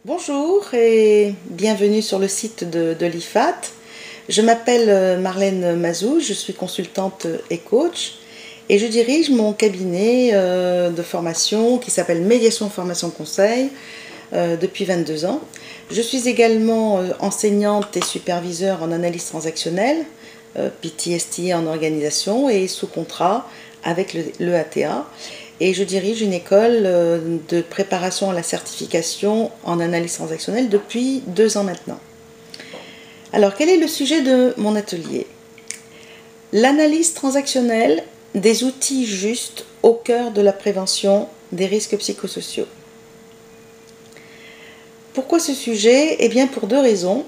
Bonjour et bienvenue sur le site de l'IFAT. Je m'appelle Marlène Mazou, je suis consultante et coach et je dirige mon cabinet de formation qui s'appelle Médiation Formation Conseil depuis 22 ans. Je suis également enseignante et superviseure en analyse transactionnelle, PTST en organisation et sous contrat avec l'EATA. Et je dirige une école de préparation à la certification en analyse transactionnelle depuis 2 ans maintenant. Alors, quel est le sujet de mon atelier? L'analyse transactionnelle, des outils justes au cœur de la prévention des risques psychosociaux. Pourquoi ce sujet? Eh bien, pour 2 raisons.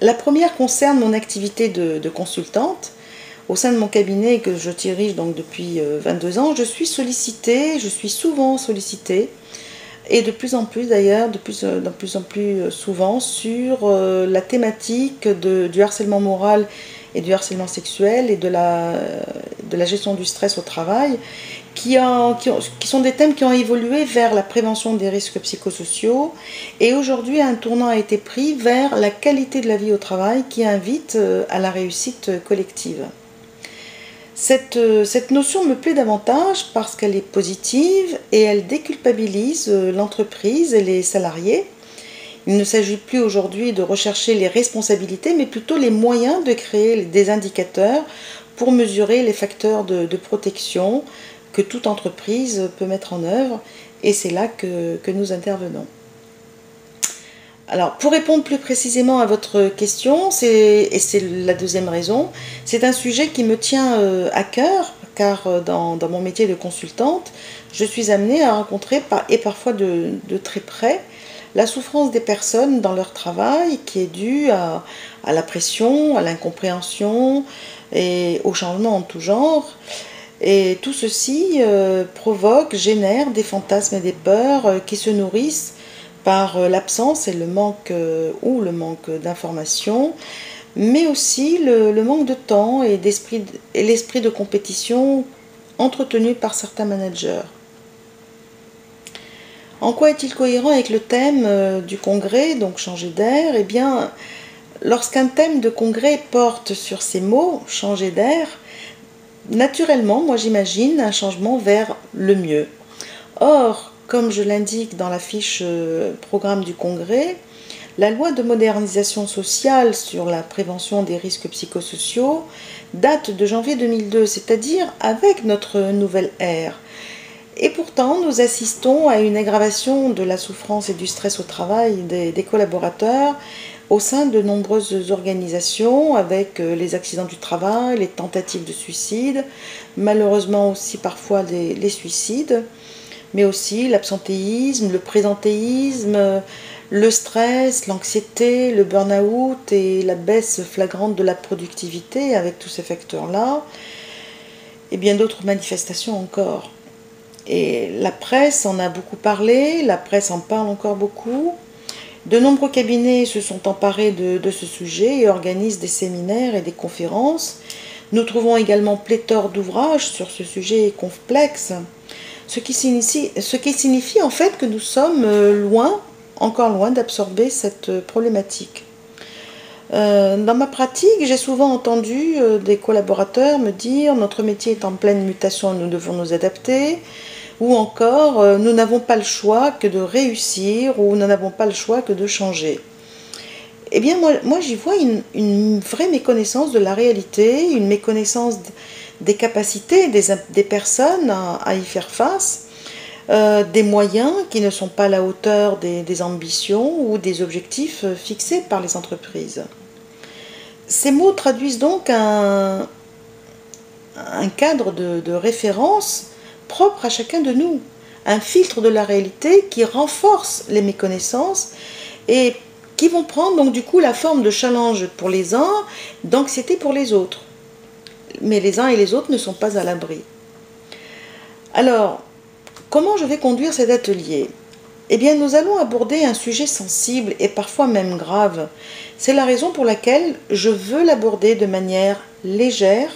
La première concerne mon activité de consultante. Au sein de mon cabinet que je dirige donc depuis 22 ans, je suis souvent sollicitée, et de plus en plus d'ailleurs, de plus en plus souvent, sur la thématique du harcèlement moral et du harcèlement sexuel et de la gestion du stress au travail, qui sont des thèmes qui ont évolué vers la prévention des risques psychosociaux, et aujourd'hui un tournant a été pris vers la qualité de la vie au travail qui invite à la réussite collective. Cette notion me plaît davantage parce qu'elle est positive et elle déculpabilise l'entreprise et les salariés. Il ne s'agit plus aujourd'hui de rechercher les responsabilités, mais plutôt les moyens de créer des indicateurs pour mesurer les facteurs de protection que toute entreprise peut mettre en œuvre, et c'est là que nous intervenons. Alors, pour répondre plus précisément à votre question, et c'est la deuxième raison, c'est un sujet qui me tient à cœur, car dans mon métier de consultante, je suis amenée à rencontrer, et parfois de très près, la souffrance des personnes dans leur travail, qui est due à la pression, à l'incompréhension et au changement en tout genre. Et tout ceci génère des fantasmes et des peurs qui se nourrissent par l'absence et le manque d'informations, mais aussi le manque de temps et l'esprit de compétition entretenu par certains managers. En quoi est-il cohérent avec le thème du congrès, donc changer d'air? Eh bien, lorsqu'un thème de congrès porte sur ces mots, changer d'air, naturellement, moi j'imagine un changement vers le mieux. Or, comme je l'indique dans la fiche programme du congrès, la loi de modernisation sociale sur la prévention des risques psychosociaux date de janvier 2002, c'est-à-dire avec notre nouvelle ère. Et pourtant, nous assistons à une aggravation de la souffrance et du stress au travail des collaborateurs au sein de nombreuses organisations, avec les accidents du travail, les tentatives de suicide, malheureusement aussi parfois les suicides, mais aussi l'absentéisme, le présentéisme, le stress, l'anxiété, le burn-out et la baisse flagrante de la productivité avec tous ces facteurs-là, et bien d'autres manifestations encore. Et la presse en a beaucoup parlé, la presse en parle encore beaucoup. De nombreux cabinets se sont emparés de ce sujet et organisent des séminaires et des conférences. Nous trouvons également pléthore d'ouvrages sur ce sujet complexe, ce qui signifie en fait que nous sommes encore loin d'absorber cette problématique. Dans ma pratique, j'ai souvent entendu des collaborateurs me dire « Notre métier est en pleine mutation, nous devons nous adapter », ou encore « Nous n'avons pas le choix que de réussir » ou « Nous n'avons pas le choix que de changer ». Eh bien, moi j'y vois une vraie méconnaissance de la réalité, une méconnaissance des capacités des personnes à y faire face, des moyens qui ne sont pas à la hauteur des ambitions ou des objectifs fixés par les entreprises. Ces mots traduisent donc un cadre de référence propre à chacun de nous, un filtre de la réalité qui renforce les méconnaissances et qui vont prendre donc du coup la forme de challenge pour les uns, d'anxiété pour les autres. Mais les uns et les autres ne sont pas à l'abri. Alors, comment je vais conduire cet atelier? Eh bien, nous allons aborder un sujet sensible et parfois même grave. C'est la raison pour laquelle je veux l'aborder de manière légère,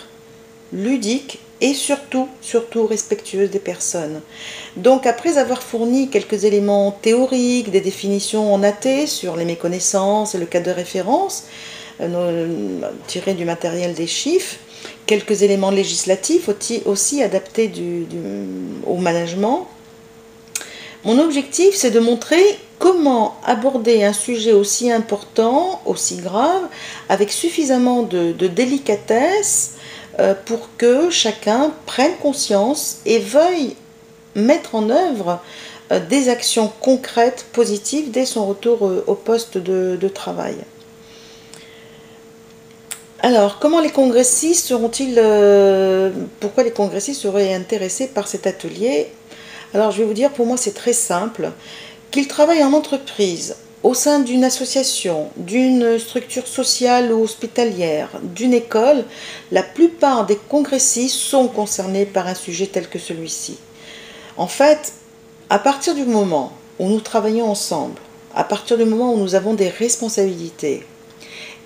ludique et surtout, surtout respectueuse des personnes. Donc après avoir fourni quelques éléments théoriques, des définitions en AT sur les méconnaissances et le cadre de référence, tirés du matériel des chiffres, quelques éléments législatifs aussi adaptés au management, mon objectif, c'est de montrer comment aborder un sujet aussi important, aussi grave, avec suffisamment de délicatesse pour que chacun prenne conscience et veuille mettre en œuvre des actions concrètes, positives, dès son retour au poste de travail. Alors, comment les congressistes pourquoi les congressistes seraient intéressés par cet atelier? Alors, je vais vous dire, pour moi, c'est très simple. Qu'ils travaillent en entreprise, au sein d'une association, d'une structure sociale ou hospitalière, d'une école, la plupart des congressistes sont concernés par un sujet tel que celui-ci. En fait, à partir du moment où nous travaillons ensemble, à partir du moment où nous avons des responsabilités,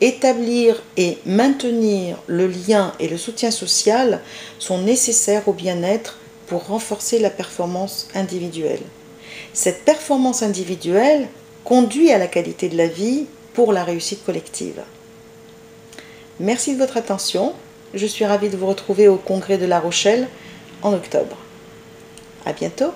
établir et maintenir le lien et le soutien social sont nécessaires au bien-être pour renforcer la performance individuelle. Cette performance individuelle conduit à la qualité de la vie pour la réussite collective. Merci de votre attention. Je suis ravie de vous retrouver au Congrès de La Rochelle en octobre. À bientôt.